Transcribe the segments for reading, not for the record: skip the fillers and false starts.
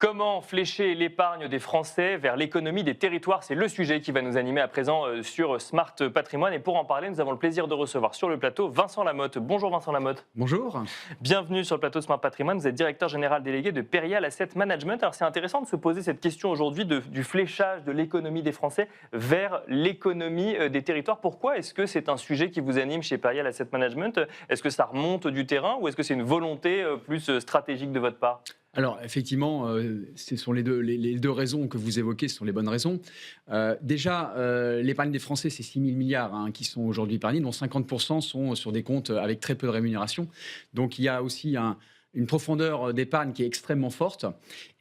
Comment flécher l'épargne des Français vers l'économie des territoires? C'est le sujet qui va nous animer à présent sur Smart Patrimoine. Et pour en parler, nous avons le plaisir de recevoir sur le plateau Vincent Lamotte. Bonjour Vincent Lamotte. Bonjour. Bienvenue sur le plateau Smart Patrimoine. Vous êtes directeur général délégué de Perial Asset Management. Alors c'est intéressant de se poser cette question aujourd'hui du fléchage de l'économie des Français vers l'économie des territoires. Pourquoi est-ce que c'est un sujet qui vous anime chez Perial Asset Management? Est-ce que ça remonte du terrain ou est-ce que c'est une volonté plus stratégique de votre part? Alors, effectivement, ce sont les deux raisons que vous évoquez, ce sont les bonnes raisons. Déjà, l'épargne des Français, c'est 6 000 milliards qui sont aujourd'hui épargnés, dont 50% sont sur des comptes avec très peu de rémunération. Donc, il y a aussi une profondeur d'épargne qui est extrêmement forte.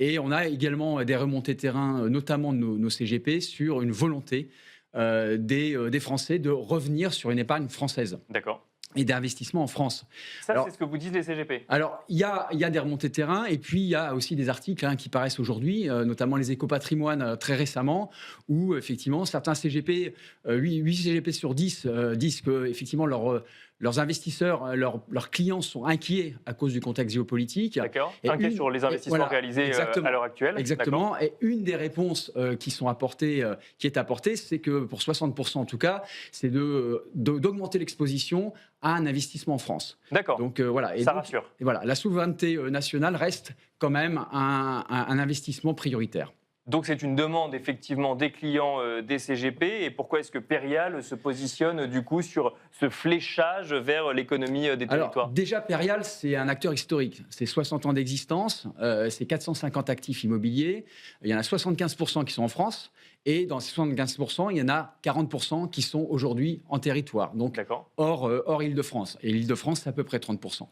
Et on a également des remontées terrain, notamment de nos CGP, sur une volonté des Français de revenir sur une épargne française. D'accord. Et d'investissement en France. Ça, c'est ce que vous disent les CGP. Alors, il y a des remontées de terrain et puis il y a aussi des articles qui paraissent aujourd'hui, notamment les Éco-Patrimoine très récemment, où effectivement certains CGP, 8 CGP sur 10 disent que effectivement leurs investisseurs, leurs clients sont inquiets à cause du contexte géopolitique. D'accord. Inquiets sur les investissements réalisés à l'heure actuelle. Exactement. Et une des réponses qui est apportée, c'est que pour 60% en tout cas, c'est d'augmenter l'exposition à un investissement en France. D'accord. Donc voilà. Ça rassure. Et voilà, la souveraineté nationale reste quand même un investissement prioritaire. Donc c'est une demande effectivement des clients des CGP. Et pourquoi est-ce que Perial se positionne du coup sur ce fléchage vers l'économie des territoires? Alors déjà, Perial, c'est un acteur historique. C'est 60 ans d'existence, c'est 450 actifs immobiliers. Il y en a 75% qui sont en France. Et dans ces 75%, il y en a 40% qui sont aujourd'hui en territoire, donc hors Île-de-France. Et l'Île-de-France, c'est à peu près 30%.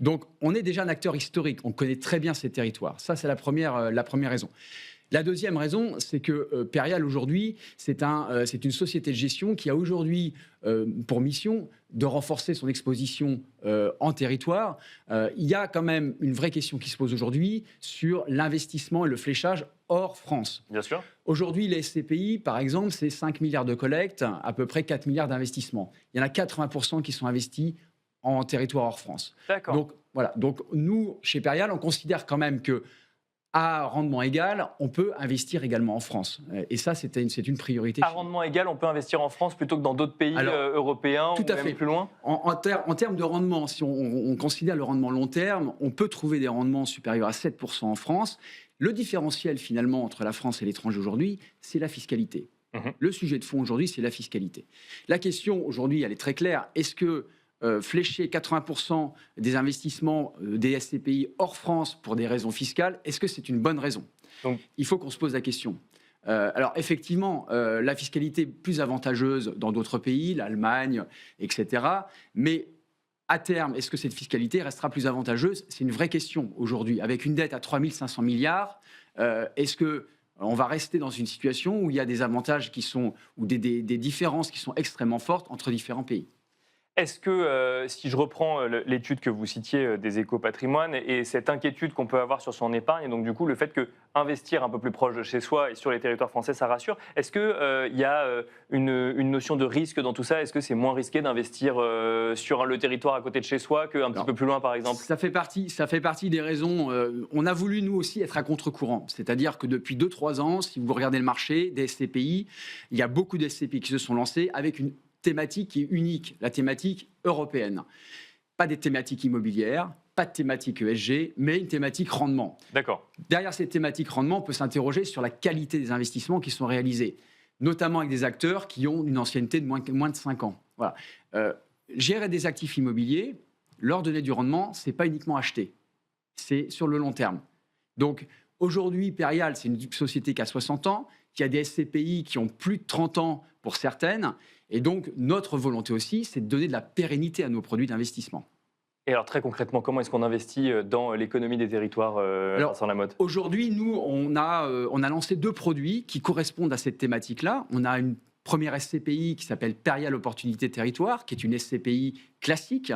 Donc on est déjà un acteur historique. On connaît très bien ces territoires. Ça, c'est la première raison. La deuxième raison, c'est que Perial, aujourd'hui, c'est une société de gestion qui a aujourd'hui pour mission de renforcer son exposition en territoire. Il y a quand même une vraie question qui se pose aujourd'hui sur l'investissement et le fléchage hors France. Bien sûr. Aujourd'hui, les SCPI, par exemple, c'est 5 milliards de collecte, à peu près 4 milliards d'investissements. Il y en a 80% qui sont investis en territoire hors France. D'accord. Donc, voilà. Donc, nous, chez Perial, on considère quand même que à rendement égal, on peut investir également en France. Et ça, c'est une priorité. À rendement égal, on peut investir en France plutôt que dans d'autres pays européens tout ou à même fait. plus loin? En termes de rendement, si on considère le rendement long terme, on peut trouver des rendements supérieurs à 7% en France. Le différentiel, finalement, entre la France et l'étranger aujourd'hui, c'est la fiscalité. Le sujet de fond aujourd'hui, c'est la fiscalité. La question, aujourd'hui, elle est très claire. Est-ce que flécher 80% des investissements des SCPI hors France pour des raisons fiscales, est-ce que c'est une bonne raison? Donc, il faut qu'on se pose la question. Alors effectivement, la fiscalité est plus avantageuse dans d'autres pays, l'Allemagne, etc. Mais à terme, est-ce que cette fiscalité restera plus avantageuse? C'est une vraie question aujourd'hui. Avec une dette à 3 500 milliards, est-ce qu'on va rester dans une situation où il y a des avantages ou des différences qui sont extrêmement fortes entre différents pays? Est-ce que, si je reprends l'étude que vous citiez des Éco-Patrimoine et cette inquiétude qu'on peut avoir sur son épargne, et donc du coup le fait qu'investir un peu plus proche de chez soi et sur les territoires français, ça rassure, est-ce qu'il y a une notion de risque dans tout ça? Est-ce que c'est moins risqué d'investir sur le territoire à côté de chez soi qu'un petit peu plus loin, par exemple? Ça fait partie des raisons. On a voulu, nous aussi, être à contre-courant. C'est-à-dire que depuis 2-3 ans, si vous regardez le marché des SCPI, il y a beaucoup de SCPI qui se sont lancés avec une thématique qui est unique, la thématique européenne. Pas des thématiques immobilières, pas de thématique ESG, mais une thématique rendement. D'accord. Derrière cette thématique rendement, on peut s'interroger sur la qualité des investissements qui sont réalisés, notamment avec des acteurs qui ont une ancienneté de moins de 5 ans. Voilà. Gérer des actifs immobiliers, leur donner du rendement, ce n'est pas uniquement acheter, c'est sur le long terme. Donc aujourd'hui, Perial, c'est une société qui a 60 ans, qui a des SCPI qui ont plus de 30 ans pour certaines. Et donc, notre volonté aussi, c'est de donner de la pérennité à nos produits d'investissement. Et alors, très concrètement, comment est-ce qu'on investit dans l'économie des territoires, Vincent Lamotte? Aujourd'hui, nous, on a lancé 2 produits qui correspondent à cette thématique-là. On a une première SCPI qui s'appelle Perial Opportunité Territoire, qui est une SCPI classique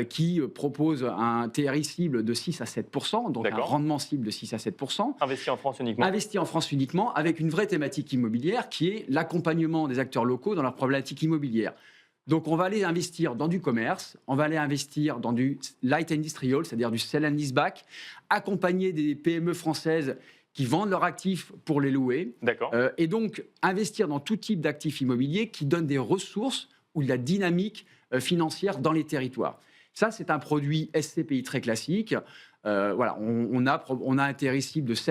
qui propose un TRI cible de 6 à 7%, donc un rendement cible de 6 à 7%. Investi en France uniquement. Investi en France uniquement, avec une vraie thématique immobilière qui est l'accompagnement des acteurs locaux dans leur problématique immobilière. Donc, on va aller investir dans du commerce, on va aller investir dans du light industrial, c'est-à-dire du sell and leaseback, accompagner des PME françaises qui vendent leurs actifs pour les louer. D'accord. Et donc, investir dans tout type d'actifs immobiliers qui donnent des ressources ou de la dynamique financière dans les territoires. Ça, c'est un produit SCPI très classique. Voilà, on a un intérêt cible de 6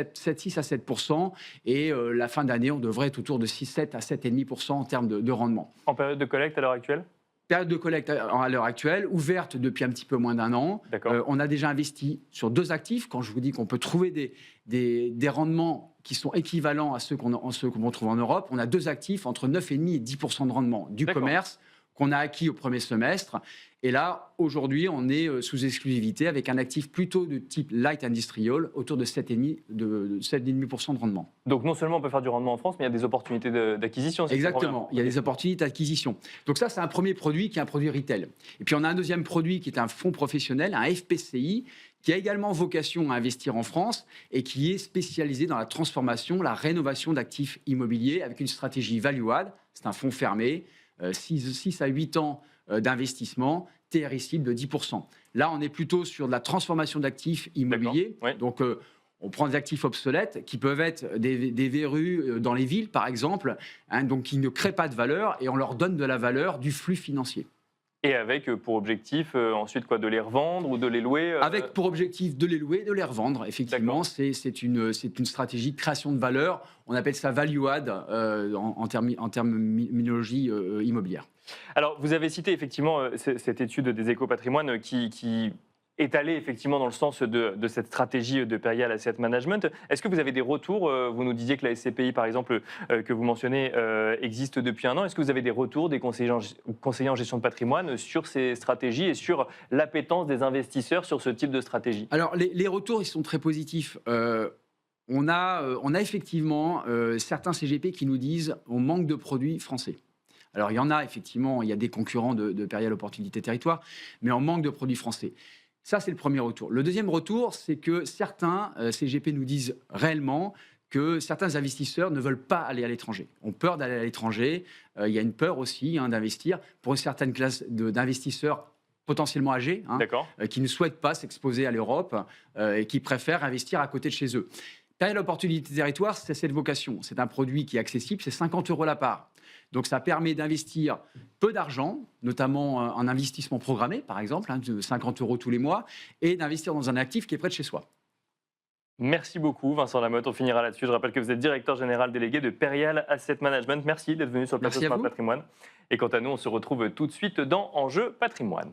à 7%, et la fin d'année, on devrait être autour de 7 à 7,5% en termes de rendement. En période de collecte à l'heure actuelle? Période de collecte à l'heure actuelle, ouverte depuis un petit peu moins d'1 an. On a déjà investi sur 2 actifs. Quand je vous dis qu'on peut trouver des rendements qui sont équivalents à ceux qu'on trouve en Europe, on a 2 actifs entre 9,5 et 10% de rendement. Du commerce qu'on a acquis au premier semestre. Et là, aujourd'hui, on est sous exclusivité avec un actif plutôt de type light industrial, autour de 7,5% de rendement. Donc non seulement on peut faire du rendement en France, mais il y a des opportunités d'acquisition. Exactement, il y a des opportunités d'acquisition. Donc ça, c'est un premier produit qui est un produit retail. Et puis on a un deuxième produit qui est un fonds professionnel, un FPCI, qui a également vocation à investir en France et qui est spécialisé dans la transformation, la rénovation d'actifs immobiliers avec une stratégie value-add. C'est un fonds fermé, 6 à 8 ans d'investissement, TRI cible de 10%. Là, on est plutôt sur de la transformation d'actifs immobiliers. Oui. Donc, on prend des actifs obsolètes qui peuvent être des verrues dans les villes, par exemple, donc qui ne créent pas de valeur, et on leur donne de la valeur du flux financier. Et avec pour objectif ensuite quoi, de les revendre ou de les louer Avec pour objectif de les louer, de les revendre. Effectivement, c'est une stratégie de création de valeur. On appelle ça value add en terminologie immobilière. Alors, vous avez cité effectivement cette étude des Éco-Patrimoine qui est allée effectivement dans le sens de cette stratégie de Perial Asset Management. Est-ce que vous avez des retours? Vous nous disiez que la SCPI, par exemple, que vous mentionnez, existe depuis 1 an. Est-ce que vous avez des retours des conseillers en gestion de patrimoine sur ces stratégies et sur l'appétence des investisseurs sur ce type de stratégie? Alors, les retours, ils sont très positifs. On a effectivement certains CGP qui nous disent on manque de produits français. Alors, il y en a effectivement, il y a des concurrents de Perial Opportunité Territoire, mais on manque de produits français. Ça, c'est le premier retour. Le deuxième retour, c'est que certains CGP nous disent réellement que certains investisseurs ne veulent pas aller à l'étranger, ont peur d'aller à l'étranger. Il y a une peur aussi d'investir pour une certaine classe d'investisseurs potentiellement âgés, qui ne souhaitent pas s'exposer à l'Europe et qui préfèrent investir à côté de chez eux. Perial Opportunité Territoire, c'est cette vocation. C'est un produit qui est accessible, c'est 50 € la part. Donc ça permet d'investir peu d'argent, notamment en investissement programmé, par exemple, de 50 € tous les mois, et d'investir dans un actif qui est près de chez soi. Merci beaucoup, Vincent Lamotte. On finira là-dessus. Je rappelle que vous êtes directeur général délégué de Perial Asset Management. Merci d'être venu sur le plateau de Smart Patrimoine. Et quant à nous, on se retrouve tout de suite dans Enjeu Patrimoine.